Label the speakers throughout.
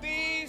Speaker 1: 30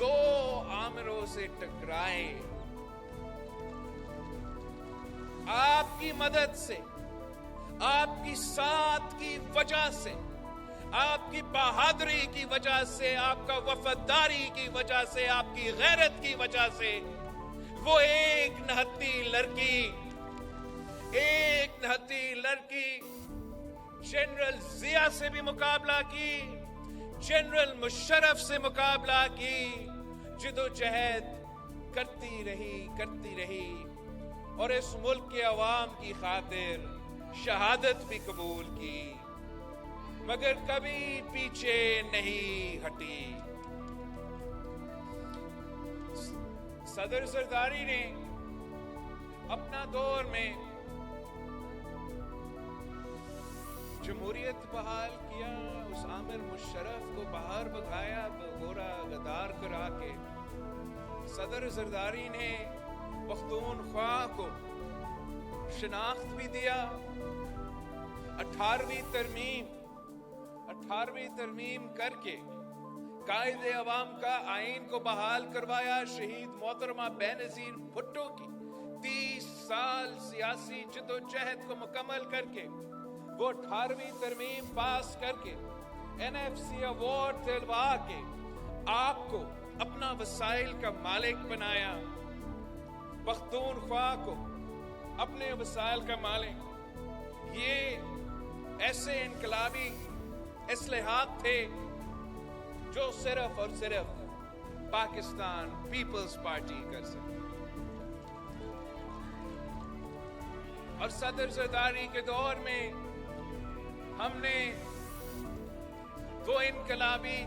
Speaker 1: دو آمروں سے ٹکرائے، آپ کی مدد سے، آپ کی ساتھ کی وجہ سے، آپ کی بہادری کی وجہ سے، آپ کا وفاداری کی وجہ سے، آپ کی غیرت کی وجہ سے وہ ایک نہتی لڑکی جنرل ضیاء سے بھی مقابلہ کی، جنرل مشرف سے مقابلہ کی، جدوجہد کرتی رہی اور اس ملک کے عوام کی خاطر شہادت بھی قبول کی، مگر کبھی پیچھے نہیں ہٹی۔ صدر زرداری نے اپنا دور میں جمہوریت بحال کیا، اس عامر مشرف کو باہر بھگایا گورا غدار کرا کے۔ صدر زرداری نے پختونخوا کو شناخت بھی دیا، 18ویں ترمیم کر کے قائد عوام کا آئین کو بحال کروایا۔ شہید محترمہ بینظیر بھٹو کی 30 سال سیاسی جدوجہد کو مکمل کر کے وہ 18ویں ترمیم پاس کر کے NFC ایوارڈ دلوا کے آپ کو اپنا وسائل کا مالک بنایا، پختونخوا کو اپنے وسائل کا مالک۔ یہ ایسے انقلابی اصلاحات تھے جو صرف اور صرف پاکستان پیپلز پارٹی کر سکتی۔ اور صدر زرداری کے دور میں ہم نے وہ انقلابی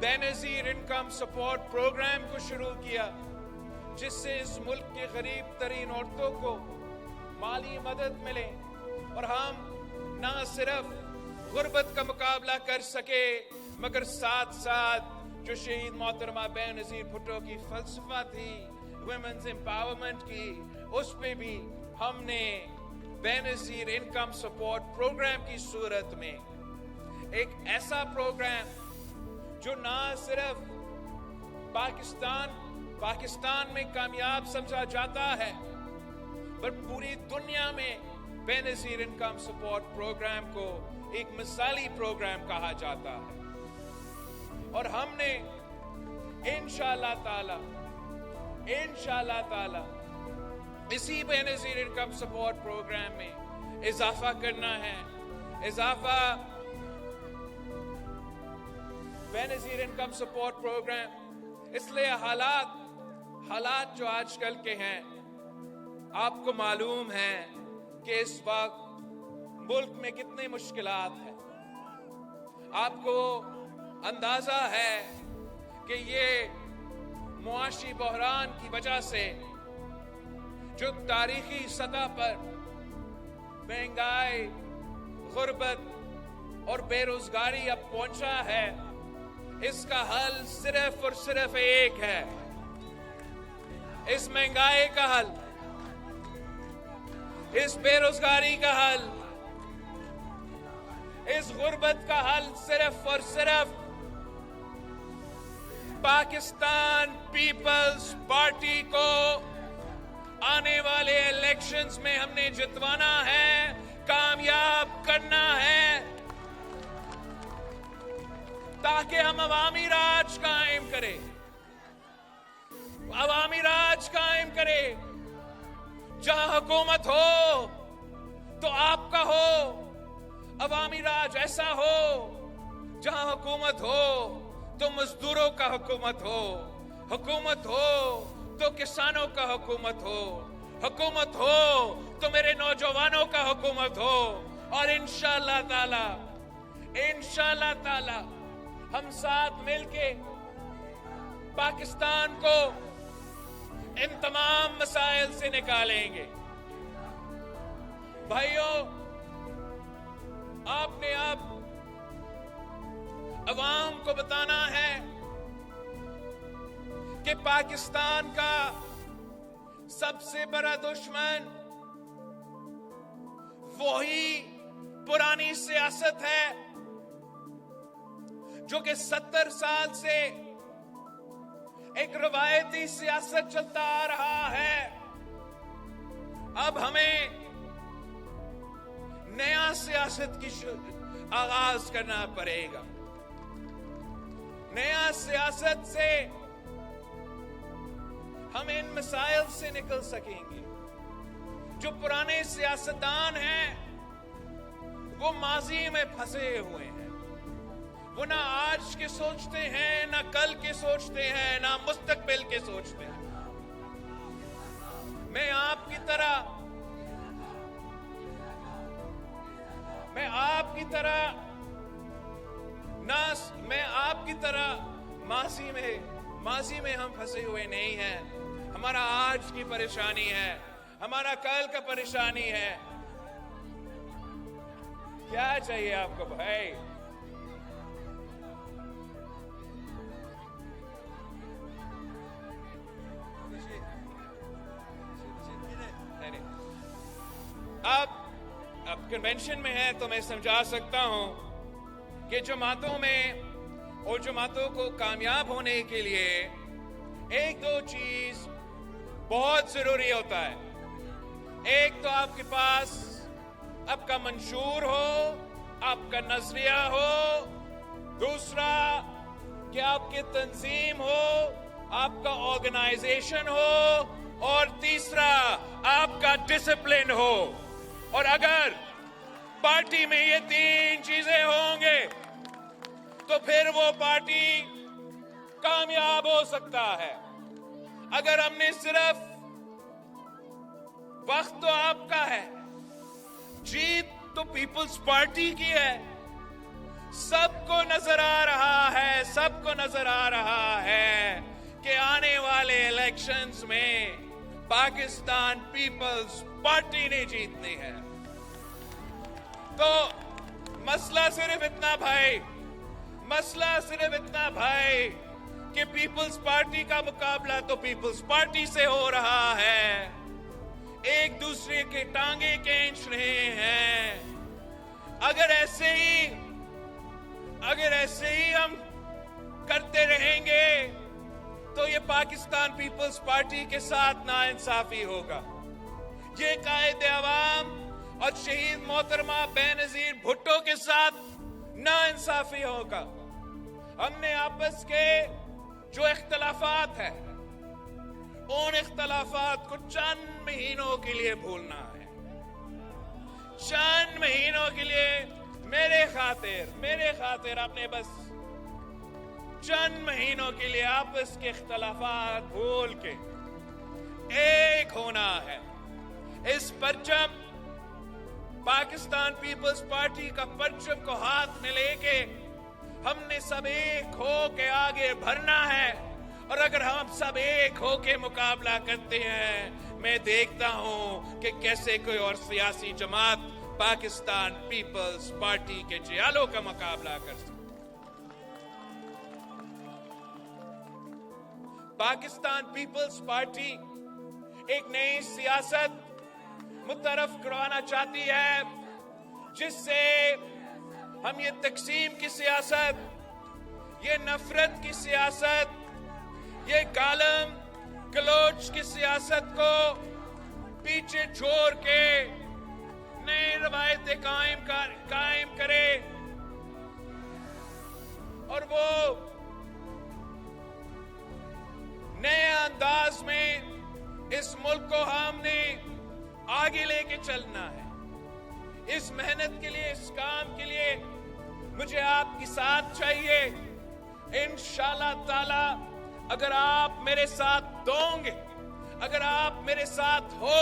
Speaker 1: بینظیر انکم سپورٹ پروگرام کو شروع کیا، جس سے اس ملک کے غریب ترین عورتوں کو مالی مدد ملے اور ہم نہ صرف غربت کا مقابلہ کر سکے مگر ساتھ ساتھ جو شہید محترمہ بینظیر بھٹو کی فلسفہ تھی ویمنز امپاورمنٹ کی، اس پہ بھی ہم نے بینظیر انکم سپورٹ پروگرام کی صورت میں ایک ایسا پروگرام جو نہ صرف پاکستان میں کامیاب سمجھا جاتا ہے پر پوری دنیا میں بینظیر انکم سپورٹ پروگرام کو ایک مثالی پروگرام کہا جاتا ہے۔ اور ہم نے انشاءاللہ تعالی اسی بینظیر انکم سپورٹ پروگرام میں اضافہ کرنا ہے۔ بینظیر انکم سپورٹ پروگرام اس لیے حالات جو آج کل کے ہیں، آپ کو معلوم ہے کہ اس وقت ملک میں کتنی مشکلات ہیں، آپ کو اندازہ ہے کہ یہ معاشی بحران کی وجہ سے جو تاریخی سطح پر مہنگائی، غربت اور بے روزگاری اب پہنچا ہے، اس کا حل صرف اور صرف ایک ہے۔ اس مہنگائی کا حل، اس بے روزگاری کا حل، اس غربت کا حل صرف اور صرف پاکستان پیپلز پارٹی کو آنے والے الیکشنز میں ہم نے جتوانا ہے، کامیاب کرنا ہے، تاکہ ہم عوامی راج قائم کرے، جہاں حکومت ہو تو آپ کا ہو، عوامی راج ایسا ہو جہاں حکومت ہو تو مزدوروں کا حکومت ہو تو کسانوں کا حکومت ہو تو میرے نوجوانوں کا حکومت ہو، اور انشاءاللہ تعالی ہم ساتھ مل کے پاکستان کو ان تمام مسائل سے نکالیں گے۔ بھائیوں، آپ نے اب عوام کو بتانا ہے کہ پاکستان کا سب سے بڑا دشمن وہی پرانی سیاست ہے جو کہ 70 سال سے ایک روایتی سیاست چلتا آ رہا ہے. اب ہمیں نیا سیاست کی آغاز کرنا پڑے گا. نیا سیاست سے ہم ان مسائل سے نکل سکیں گے. جو پرانے سیاستدان ہیں وہ ماضی میں پھنسے ہوئے ہیں. وہ نہ آج کے سوچتے ہیں، نہ کل کے سوچتے ہیں، نہ مستقبل کے سوچتے ہیں. میں آپ کی طرح ماضی میں ہم پھنسے ہوئے نہیں ہیں. ہمارا آج کی پریشانی ہے، ہمارا کل کا پریشانی ہے. کیا چاہیے آپ کو بھائی؟ اب کنونشن میں ہے تو میں سمجھا سکتا ہوں کہ جماعتوں میں اور جماعتوں کو کامیاب ہونے کے لیے ایک دو چیز بہت ضروری ہوتا ہے. ایک تو آپ کے پاس آپ کا منشور ہو، آپ کا نظریہ ہو. دوسرا کہ آپ کی تنظیم ہو، آپ کا آرگنائزیشن ہو. اور تیسرا آپ کا ڈسپلن ہو. اور اگر پارٹی میں یہ تین چیزیں ہوں گے تو پھر وہ پارٹی کامیاب ہو سکتا ہے. اگر ہم نے صرف وقت تو آپ کا ہے، جیت تو پیپلز پارٹی کی ہے. سب کو نظر آ رہا ہے کہ آنے والے الیکشنز میں پاکستان پیپلز پارٹی نے جیتنی ہے. تو مسئلہ صرف اتنا بھائی کہ پیپلز پارٹی کا مقابلہ تو پیپلز پارٹی سے ہو رہا ہے. ایک دوسرے کے ٹانگیں کھینچ رہے ہیں. اگر ایسے ہی ہم کرتے رہیں گے تو یہ پاکستان پیپلز پارٹی کے ساتھ ناانصافی ہوگا. یہ قائد عوام اور شہید محترمہ بینظیر بھٹو کے ساتھ ناانصافی ہوگا. ہم نے آپس کے جو اختلافات ہیں ان اختلافات کو چند مہینوں کے لیے بھولنا ہے. چند مہینوں کے لیے میرے خاطر آپ نے بس چند مہینوں کے لیے آپس کے اختلافات بھول کے ایک ہونا ہے. اس پرچم پاکستان پیپلز پارٹی کا پرچم کو ہاتھ میں لے کے ہم نے سب ایک ہو کے آگے بڑھنا ہے. اور اگر ہم سب ایک ہو کے مقابلہ کرتے ہیں، میں دیکھتا ہوں کہ کیسے کوئی اور سیاسی جماعت پاکستان پیپلز پارٹی کے جیالوں کا مقابلہ کر سکتے. پاکستان پیپلز پارٹی ایک نئی سیاست متعارف کروانا چاہتی ہے جس سے ہم یہ تقسیم کی سیاست، یہ نفرت کی سیاست، یہ گالم گلوچ کی سیاست کو پیچھے چھوڑ کے نئی روایتیں قائم کرے اور وہ نئے انداز میں اس ملک کو ہم نے آگے لے کے چلنا ہے. اس محنت کے لیے، اس کام کے لیے مجھے آپ کی ساتھ چاہیے. انشاءاللہ تعالی اگر آپ میرے ساتھ دوں گے، اگر آپ میرے ساتھ ہو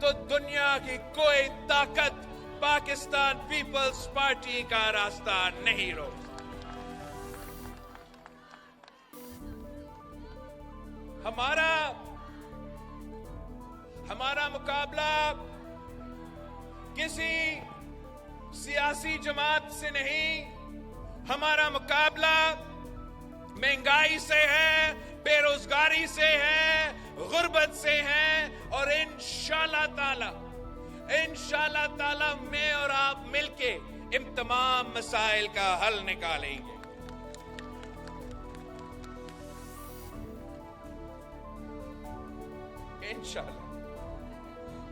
Speaker 1: تو دنیا کی کوئی طاقت پاکستان پیپلز پارٹی کا راستہ نہیں روک. ہمارا مقابلہ کسی سیاسی جماعت سے نہیں. ہمارا مقابلہ مہنگائی سے ہے، بے روزگاری سے ہے، غربت سے ہے. اور انشاءاللہ تعالی میں اور آپ مل کے ان تمام مسائل کا حل نکالیں گے.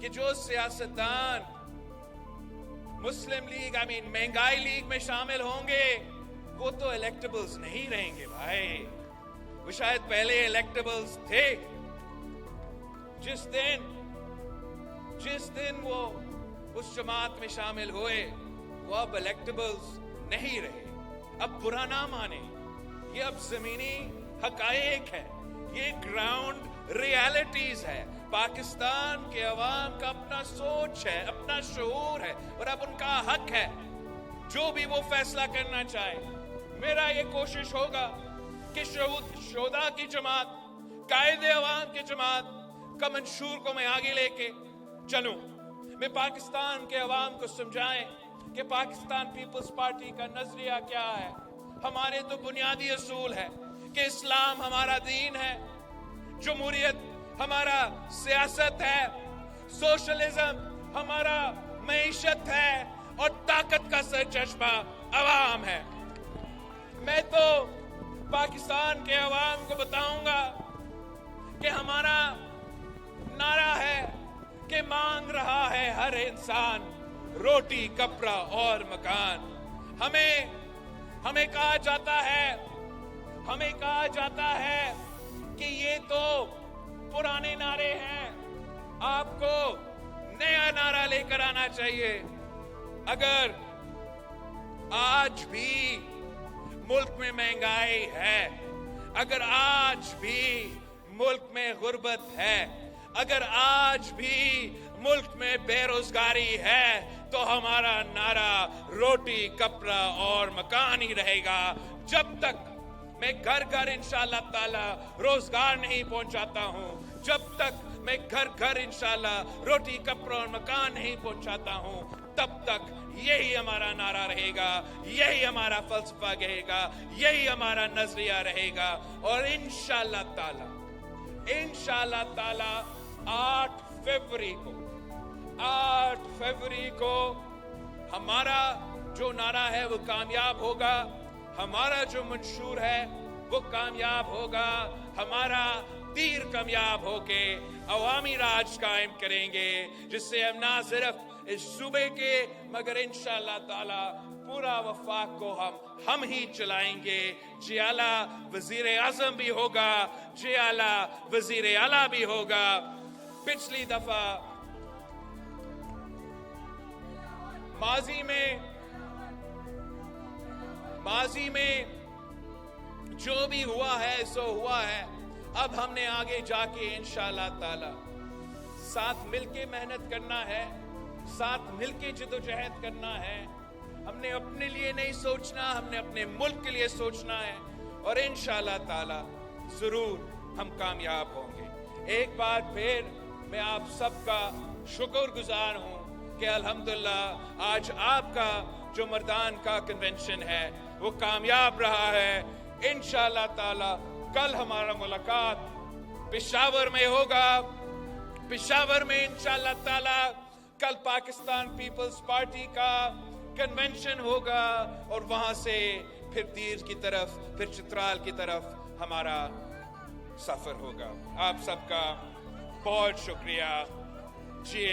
Speaker 1: کہ جو سیاستدان مسلم لیگ مہنگائی لیگ میں شامل ہوں گے وہ تو الیکٹیبلز نہیں رہیں گے بھائی. وہ شاید پہلے الیکٹیبلز تھے. جس دن وہ اس جماعت میں شامل ہوئے وہ اب الیکٹیبلز نہیں رہے. اب برا نہ مانے، یہ اب زمینی حقائق ہے، یہ گراؤنڈ ریالٹیز ہے. پاکستان کے عوام کا اپنا سوچ ہے، اپنا شعور ہے، اور اب ان کا حق ہے جو بھی وہ فیصلہ کرنا چاہے. میرا یہ کوشش ہوگا کہ شہداء کی جماعت، قائد عوام کی جماعت کا منشور کو میں آگے لے کے چلوں. میں پاکستان کے عوام کو سمجھائیں کہ پاکستان پیپلز پارٹی کا نظریہ کیا ہے. ہمارے تو بنیادی اصول ہے کہ اسلام ہمارا دین ہے، جمہوریت ہمارا سیاست ہے، سوشلزم ہمارا معیشت ہے، اور طاقت کا سرچشمہ عوام ہے. میں تو پاکستان کے عوام کو بتاؤں گا کہ ہمارا نعرہ ہے کہ مانگ رہا ہے ہر انسان روٹی، کپڑا اور مکان. ہمیں کہا جاتا ہے کہ یہ تو پرانے نعرے ہیں، آپ کو نیا نعرہ لے کر آنا چاہیے. اگر آج بھی ملک میں مہنگائی ہے، اگر آج بھی ملک میں غربت ہے، اگر آج بھی ملک میں بے روزگاری ہے، تو ہمارا نعرہ روٹی، کپڑا اور مکان ہی رہے گا. جب تک میں گھر گھر انشاءاللہ تعالی روزگار نہیں پہنچاتا ہوں، جب تک میں گھر گھر انشاءاللہ روٹی، کپڑا اور مکان نہیں پہنچاتا ہوں، تب تک یہی ہمارا نعرہ رہے گا، یہی ہمارا فلسفہ رہے گا، یہی ہمارا نظریہ رہے گا. اور انشاءاللہ تعالی 8 فروری کو ہمارا جو نعرہ ہے وہ کامیاب ہوگا، ہمارا جو منشور ہے وہ کامیاب ہوگا. ہمارا تیر کامیاب ہو کے عوامی راج قائم کریں گے، جس سے ہم نہ صرف اس صوبے کے مگر انشاءاللہ تعالی پورا وفاق کو ہم ہی چلائیں گے. جی اعلیٰ وزیر اعظم بھی ہوگا، جی اعلیٰ وزیر اعلیٰ بھی ہوگا. پچھلی دفعہ ماضی میں جو بھی ہوا ہے سو ہوا ہے. اب ہم نے آگے جا کے انشاءاللہ تعالی ساتھ مل کے محنت کرنا ہے، ساتھ مل کے جدوجہد کرنا ہے. ہم نے اپنے لیے نہیں سوچنا، ہم نے اپنے ملک کے لیے سوچنا ہے، اور انشاءاللہ تعالی ضرور ہم کامیاب ہوں گے. ایک بار پھر میں آپ سب کا شکر گزار ہوں کہ الحمدللہ آج آپ کا جو مردان کا کنونشن ہے وہ کامیاب رہا ہے. انشاءاللہ تعالی کل ہمارا ملاقات پشاور میں ہوگا. پشاور میں انشاءاللہ تعالی کل پاکستان پیپلز پارٹی کا کنونشن ہوگا، اور وہاں سے پھر دیر کی طرف، پھر چترال کی طرف ہمارا سفر ہوگا. آپ سب کا بہت شکریہ. جی